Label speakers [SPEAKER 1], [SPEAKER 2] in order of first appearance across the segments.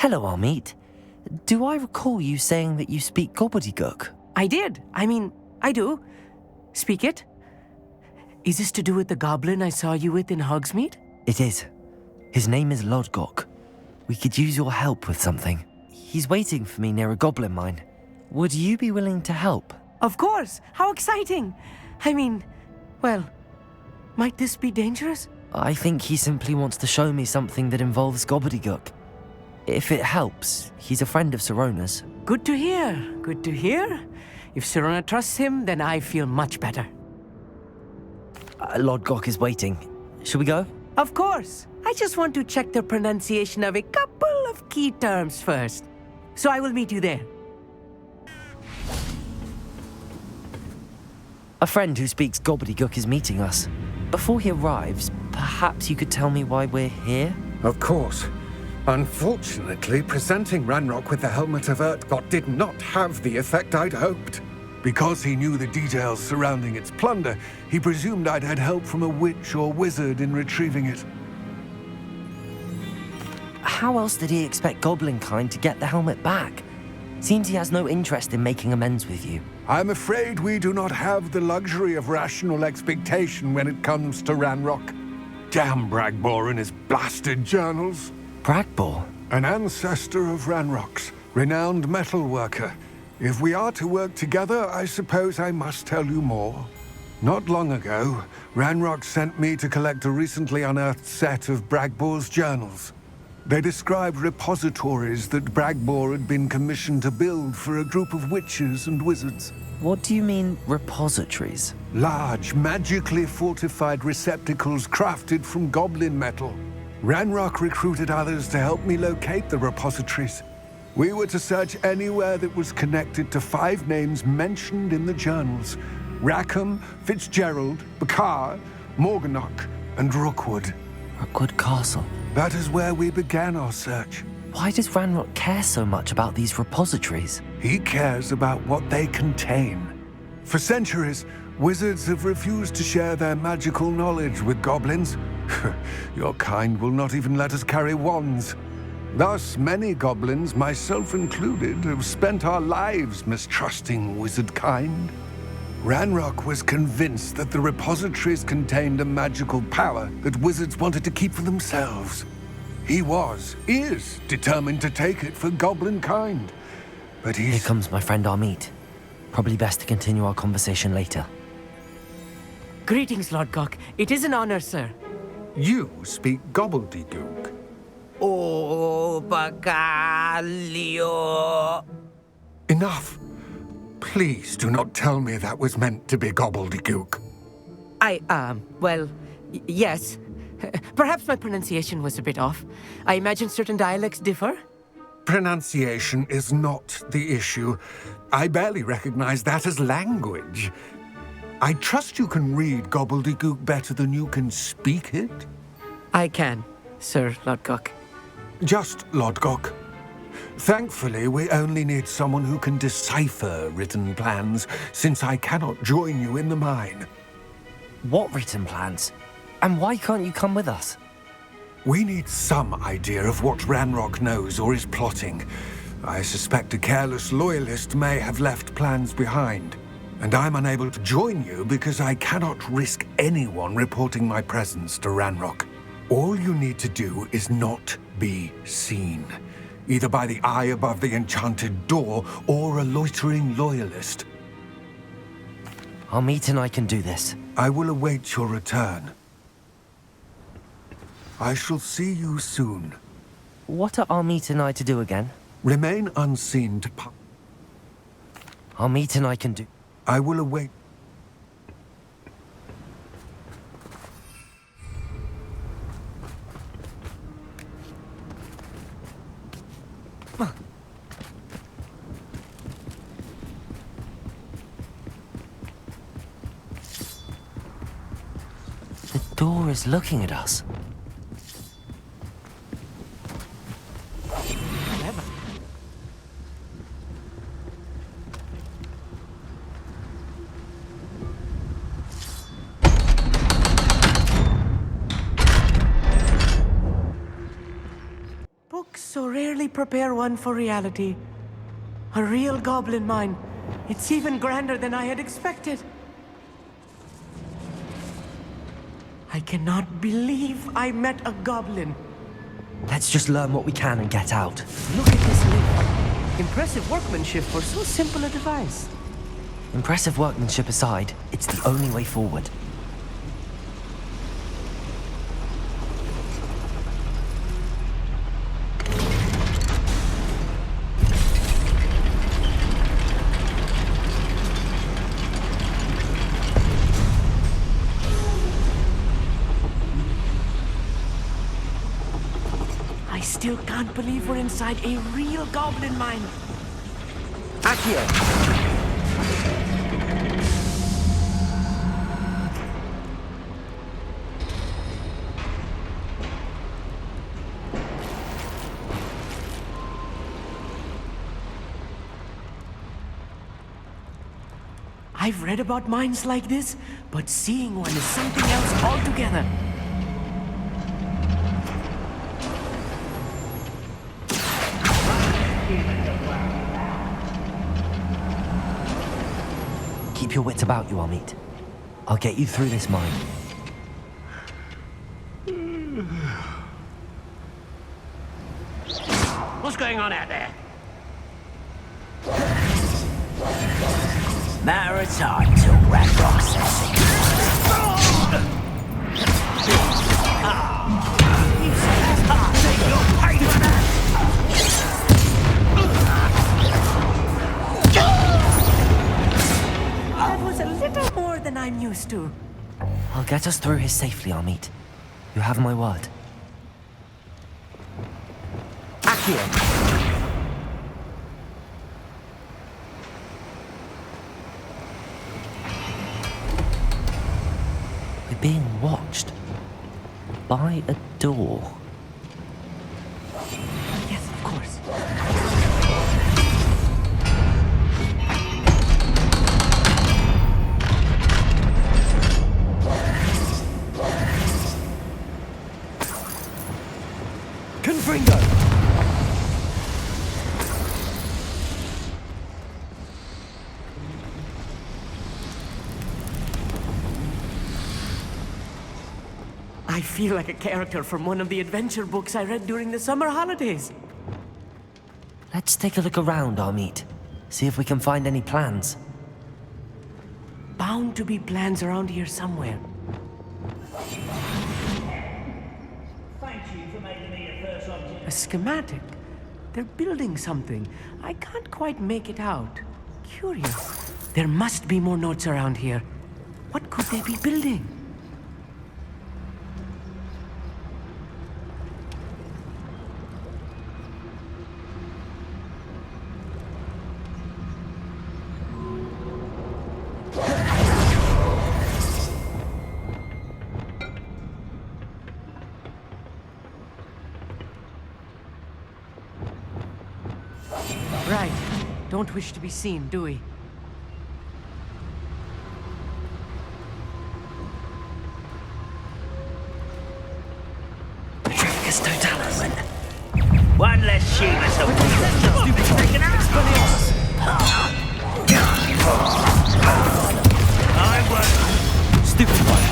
[SPEAKER 1] Hello, Amit. Do I recall you saying that you speak gobbledygook?
[SPEAKER 2] I did. I do. Speak it. Is this to do with the goblin I saw you with in Hogsmeade?
[SPEAKER 1] It is. His name is Lodgok. We could use your help with something. He's waiting for me near a goblin mine. Would you be willing to help?
[SPEAKER 2] Of course. How exciting. Well, might this be dangerous?
[SPEAKER 1] I think he simply wants to show me something that involves gobbledygook. If it helps, he's a friend of Sirona's.
[SPEAKER 2] Good to hear. Good to hear. If Sirona trusts him, then I feel much better.
[SPEAKER 1] Lodgok is waiting. Shall we go?
[SPEAKER 2] Of course. I just want to check the pronunciation of a couple of key terms first. So I will meet you there.
[SPEAKER 1] A friend who speaks gobbledygook is meeting us. Before he arrives, perhaps you could tell me why we're here?
[SPEAKER 3] Of course. Unfortunately, presenting Ranrock with the Helmet of Urtkot did not have the effect I'd hoped. Because he knew the details surrounding its plunder, he presumed I'd had help from a witch or wizard in retrieving it.
[SPEAKER 1] How else did he expect Goblinkind to get the helmet back? Seems he has no interest in making amends with you.
[SPEAKER 3] I'm afraid we do not have the luxury of rational expectation when it comes to Ranrock. Damn Bragbor and his blasted journals.
[SPEAKER 1] Bragbor?
[SPEAKER 3] An ancestor of Ranrock's, renowned metalworker. If we are to work together, I suppose I must tell you more. Not long ago, Ranrock sent me to collect a recently unearthed set of Bragbor's journals. They described repositories that Bragbor had been commissioned to build for a group of witches and wizards.
[SPEAKER 1] What do you mean, repositories?
[SPEAKER 3] Large, magically fortified receptacles crafted from goblin metal. Ranrock recruited others to help me locate the repositories. We were to search anywhere that was connected to 5 names mentioned in the journals: Rackham, Fitzgerald, Bakar, Morganach, and Rookwood.
[SPEAKER 1] Rookwood Castle.
[SPEAKER 3] That is where we began our search.
[SPEAKER 1] Why does Ranrock care so much about these repositories?
[SPEAKER 3] He cares about what they contain. For centuries, wizards have refused to share their magical knowledge with goblins. Your kind will not even let us carry wands. Thus, many goblins, myself included, have spent our lives mistrusting wizard kind. Ranrock was convinced that the repositories contained a magical power that wizards wanted to keep for themselves. He is determined to take it for goblin kind. But
[SPEAKER 1] Here comes my friend Amit. Probably best to continue our conversation later.
[SPEAKER 2] Greetings, Lodgok. It is an honor, sir.
[SPEAKER 3] You speak gobbledygook.
[SPEAKER 2] Oh, Bagalio.
[SPEAKER 3] Enough. Please do not tell me that was meant to be gobbledygook.
[SPEAKER 2] Yes. Perhaps my pronunciation was a bit off. I imagine certain dialects differ.
[SPEAKER 3] Pronunciation is not the issue. I barely recognize that as language. I trust you can read gobbledygook better than you can speak it?
[SPEAKER 2] I can, Sir Lodgok.
[SPEAKER 3] Just Lodgok. Thankfully, we only need someone who can decipher written plans, since I cannot join you in the mine.
[SPEAKER 1] What written plans? And why can't you come with us?
[SPEAKER 3] We need some idea of what Ranrock knows or is plotting. I suspect a careless loyalist may have left plans behind. And I'm unable to join you because I cannot risk anyone reporting my presence to Ranrock. All you need to do is not be seen, either by the eye above the enchanted door or a loitering loyalist.
[SPEAKER 1] Amit and I can do this.
[SPEAKER 3] I will await your return. I shall see you soon.
[SPEAKER 1] What are Amit and I to do again?
[SPEAKER 3] Remain unseen to
[SPEAKER 1] Amit and I can do...
[SPEAKER 3] I will await.
[SPEAKER 1] The door is looking at us.
[SPEAKER 2] so rarely prepare one for reality. A real goblin mine. It's even grander than I had expected. I cannot believe I met a goblin.
[SPEAKER 1] Let's just learn what we can and get out.
[SPEAKER 2] Look at this lift. Impressive workmanship for so simple a device.
[SPEAKER 1] Impressive workmanship aside, it's the only way forward.
[SPEAKER 2] I still can't believe we're inside a real goblin mine.
[SPEAKER 1] Accio!
[SPEAKER 2] I've read about mines like this, but seeing one is something else altogether.
[SPEAKER 1] Keep your wits about you, Amit. I'll get you through this mine.
[SPEAKER 4] What's going on out there?
[SPEAKER 5] Matter of time till rat processing.
[SPEAKER 2] That was a little more than I'm used to.
[SPEAKER 1] I'll get us through here safely, Amit. You have my word. Accio! We're being watched. By a door.
[SPEAKER 2] Yes, of course.
[SPEAKER 1] Confringo!
[SPEAKER 2] I feel like a character from one of the adventure books I read during the summer holidays.
[SPEAKER 1] Let's take a look around, Amit. See if we can find any plans.
[SPEAKER 2] Bound to be plans around here somewhere.
[SPEAKER 4] Thank you for making me the first object.
[SPEAKER 2] A schematic. They're building something. I can't quite make it out. Curious. There must be more notes around here. What could they be building? Right. Don't wish to be seen, do we?
[SPEAKER 1] Petrificus totalis.
[SPEAKER 4] One less Shivas of taken out. I won't.
[SPEAKER 1] Stupid one.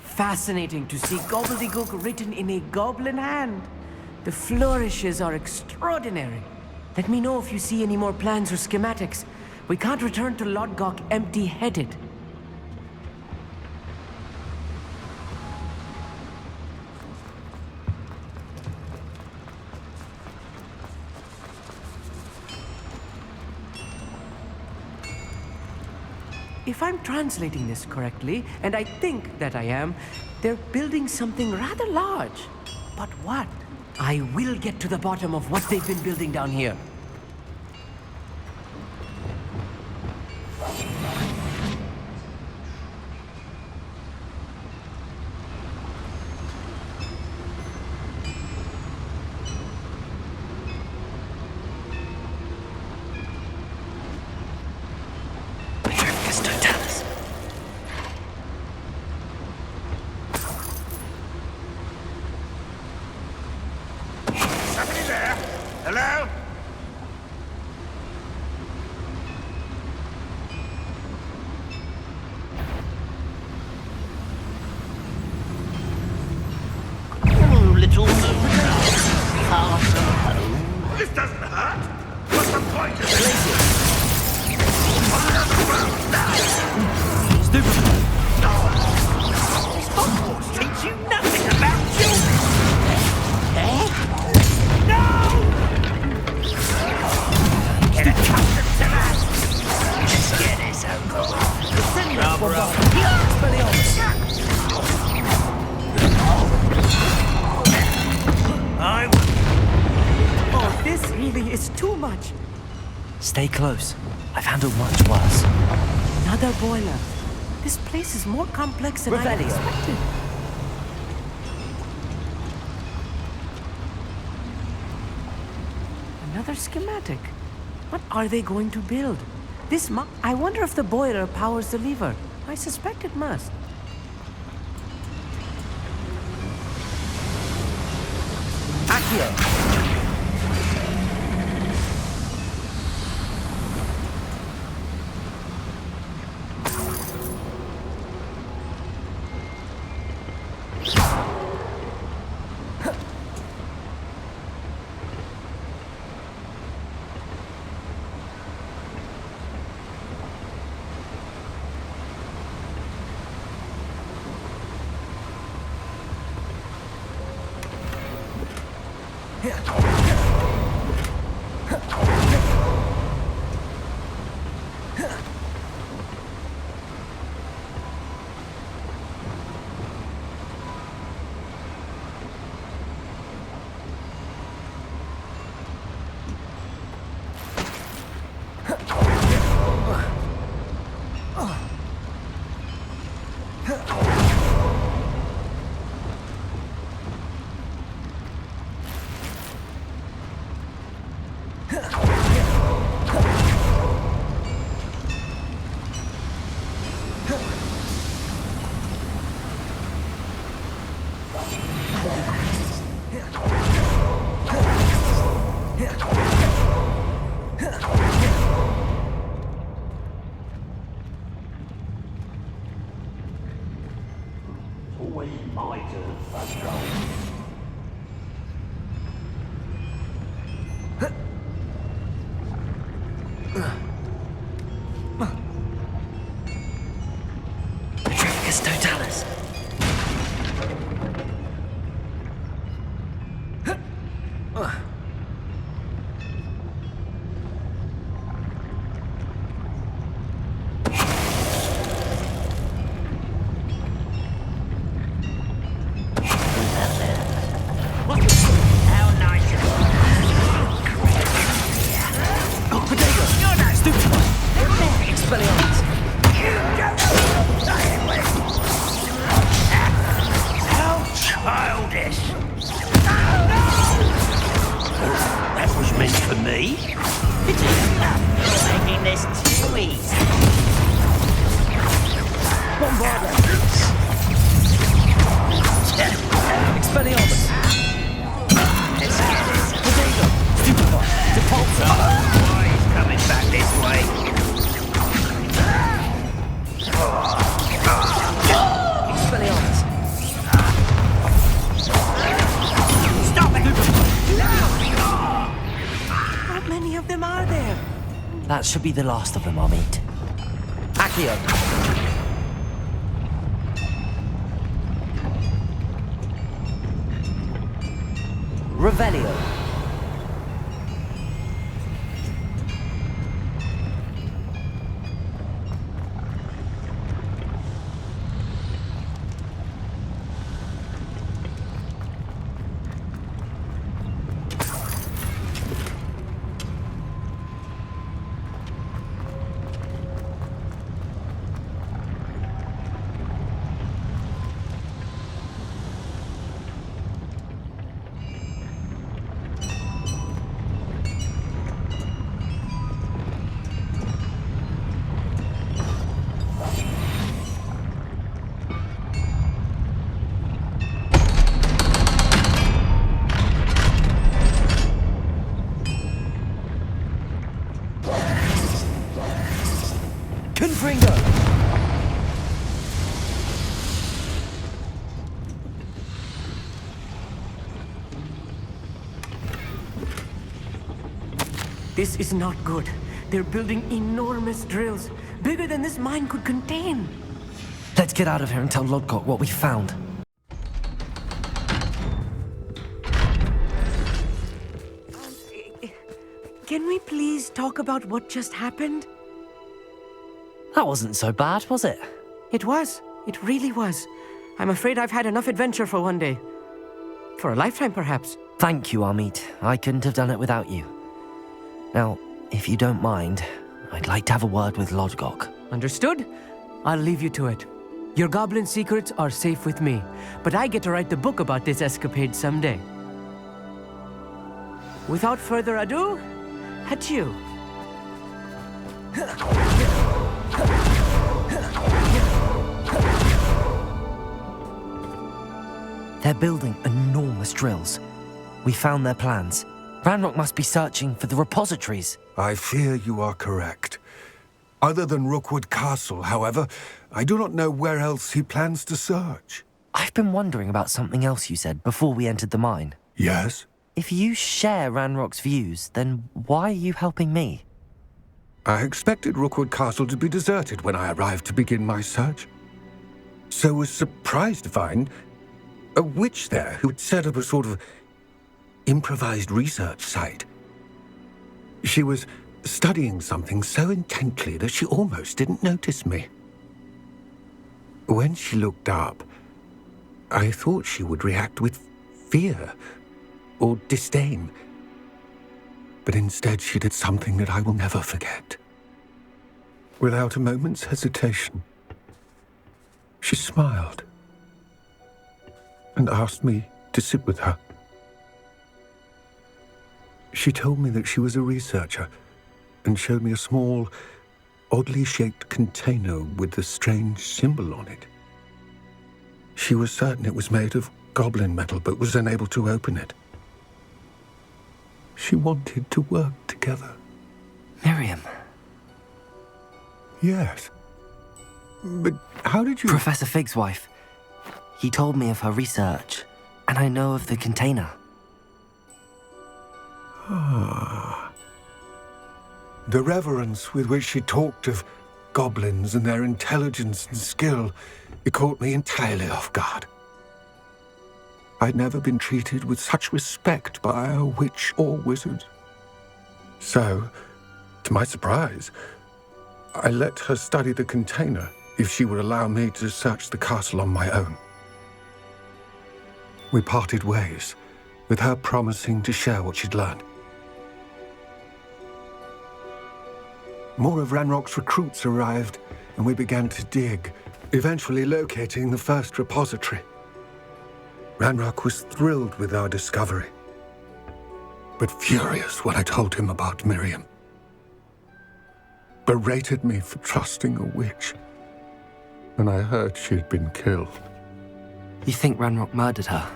[SPEAKER 2] Fascinating to see gobbledygook written in a goblin hand. The flourishes are extraordinary. Let me know if you see any more plans or schematics. We can't return to Lodgok empty-headed. If I'm translating this correctly, and I think that I am, they're building something rather large. But what? I will get to the bottom of what they've been building down here.
[SPEAKER 1] Petrificus totalis.
[SPEAKER 4] Somebody there? Hello? Little moon. Castle home. This doesn't hurt. What's the point of this?
[SPEAKER 1] Stupid!
[SPEAKER 4] Hogwarts teach you nothing about children. Eh? No! Get accustomed to that. Let's get this over with. Rubber up. I will.
[SPEAKER 2] Oh, this really is too much.
[SPEAKER 1] Stay close. I've handled much worse.
[SPEAKER 2] Another boiler. This place is more complex than I expected. Another schematic. What are they going to build? I wonder if the boiler powers the lever. I suspect it must.
[SPEAKER 5] Accio.
[SPEAKER 1] Petrificus totalis.
[SPEAKER 4] How nice of
[SPEAKER 1] Oh, potato! Stupid one! Expelliarmus!
[SPEAKER 4] How childish! That was meant for me. You're making this too easy.
[SPEAKER 1] Expelliarmus!
[SPEAKER 4] Let's get this.
[SPEAKER 1] Potato! Stupid one! Depulsar!
[SPEAKER 4] Why he's coming back this way?
[SPEAKER 1] Expelliarmus!
[SPEAKER 4] Stop it!
[SPEAKER 2] How many of them are there?
[SPEAKER 1] That should be the last of them I'll meet.
[SPEAKER 5] Accio. Revelio.
[SPEAKER 1] Confringo!
[SPEAKER 2] This is not good. They're building enormous drills, bigger than this mine could contain.
[SPEAKER 1] Let's get out of here and tell Lodgok what we found.
[SPEAKER 2] Can we please talk about what just happened?
[SPEAKER 1] That wasn't so bad, was it?
[SPEAKER 2] It was. It really was. I'm afraid I've had enough adventure for one day. For a lifetime, perhaps.
[SPEAKER 1] Thank you, Amit. I couldn't have done it without you. Now, if you don't mind, I'd like to have a word with Lodgok.
[SPEAKER 2] Understood? I'll leave you to it. Your goblin secrets are safe with me, but I get to write the book about this escapade someday. Without further ado, adieu.
[SPEAKER 1] They're building enormous drills. We found their plans. Ranrock must be searching for the repositories.
[SPEAKER 3] I fear you are correct. Other than Rookwood Castle, however, I do not know where else he plans to search.
[SPEAKER 1] I've been wondering about something else you said before we entered the mine.
[SPEAKER 3] Yes?
[SPEAKER 1] If you share Ranrock's views, then why are you helping me?
[SPEAKER 3] I expected Rookwood Castle to be deserted when I arrived to begin my search. So was surprised to find a witch there who had set up a sort of improvised research site. She was studying something so intently that she almost didn't notice me. When she looked up, I thought she would react with fear or disdain. But instead she did something that I will never forget. Without a moment's hesitation, she smiled and asked me to sit with her. She told me that she was a researcher and showed me a small, oddly shaped container with a strange symbol on it. She was certain it was made of goblin metal, but was unable to open it. She wanted to work together.
[SPEAKER 1] Miriam.
[SPEAKER 3] Yes. But how did you...
[SPEAKER 1] Professor Fig's wife. He told me of her research, and I know of the container.
[SPEAKER 3] Ah. The reverence with which she talked of goblins and their intelligence and skill, it caught me entirely off guard. I'd never been treated with such respect by a witch or wizard. So, to my surprise, I let her study the container if she would allow me to search the castle on my own. We parted ways, with her promising to share what she'd learned. More of Ranrock's recruits arrived, and we began to dig, eventually locating the first repository. Ranrock was thrilled with our discovery, but furious when I told him about Miriam. Berated me for trusting a witch, and I heard she'd been killed.
[SPEAKER 1] You think Ranrock murdered her?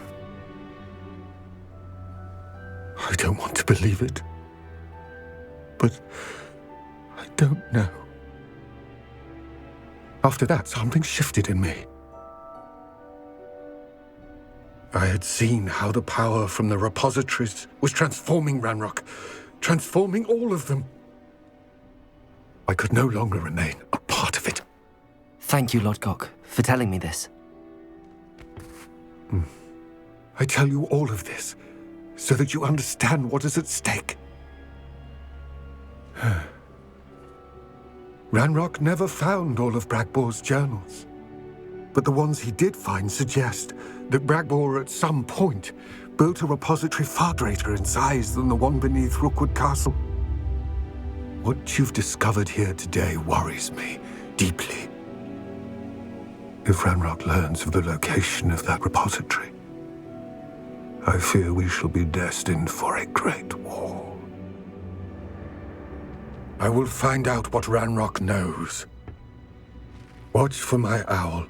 [SPEAKER 3] I don't want to believe it, but I don't know. After that, something shifted in me. I had seen how the power from the repositories was transforming Ranrock, transforming all of them. I could no longer remain a part of it.
[SPEAKER 1] Thank you, Lodgok, for telling me this.
[SPEAKER 3] I tell you all of this so that you understand what is at stake. Ranrock never found all of Bragbor's journals, but the ones he did find suggest that Bragbor at some point built a repository far greater in size than the one beneath Rookwood Castle. What you've discovered here today worries me deeply. If Ranrock learns of the location of that repository, I fear we shall be destined for a great war. I will find out what Ranrock knows. Watch for my owl.